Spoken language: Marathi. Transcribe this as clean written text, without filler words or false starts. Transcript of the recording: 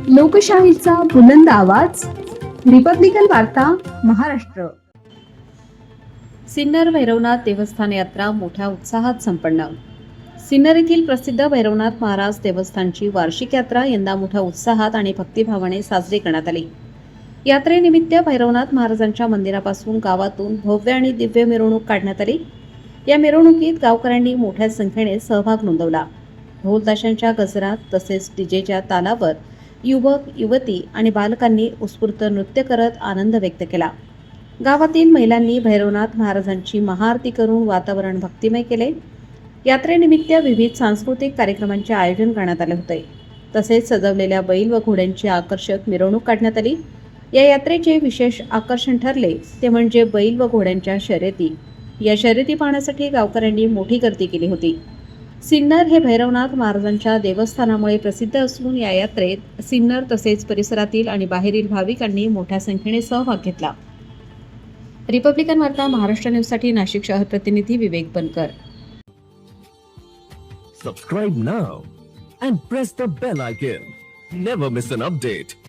लोकशाहीचा बुलंद आवाज, रिपब्लिकन वार्ता, महाराष्ट्र. सिन्नर भैरवनाथ देवस्थान यात्रा मोठ्या उत्साहात संपन्न. सिन्नर येथील प्रसिद्ध भैरवनाथ महाराज देवस्थानची वार्षिक यात्रा यंदा मोठ्या उत्साहात आणि भक्तिभावाने साजरी करण्यात आली. यात्रेनिमित्त भैरवनाथ महाराजांच्या मंदिरापासून गावातून भव्य आणि दिव्य मिरवणूक काढण्यात आली. या मिरवणुकीत गावकऱ्यांनी मोठ्या संख्येने सहभाग नोंदवला. ढोल ताशांच्या गजरात तसेच डीजेच्या तालावर युवक युवती आणि बालकांनी उत्स्फूर्त नृत्य करत आनंद व्यक्त केला. गावातील महिलांनी भैरवनाथ महाराजांची महाआरती करून वातावरण भक्तिमय केले. यात्रेनिमित्त विविध सांस्कृतिक कार्यक्रमांचे आयोजन करण्यात आले होते. तसेच सजवलेल्या बैल व घोड्यांची आकर्षक मिरवणूक काढण्यात आली. या यात्रेचे विशेष आकर्षण ठरले ते म्हणजे बैल व घोड्यांच्या शर्यती. या शर्यती पाहण्यासाठी गावकऱ्यांनी मोठी गर्दी केली होती. सिन्नर हे भैरवनाथ महाराजांच्या देवस्थानामुळे प्रसिद्ध असून या यात्रेत सिन्नर तसेच परिसरातील आणि बाहेरील भाविकांनी मोठ्या संख्येने सहभाग घेतला. रिपब्लिकन वार्ता महाराष्ट्र न्यूजसाठी नाशिक शहर प्रतिनिधी विवेक बनकर. Subscribe now and press the bell icon. Never miss an update.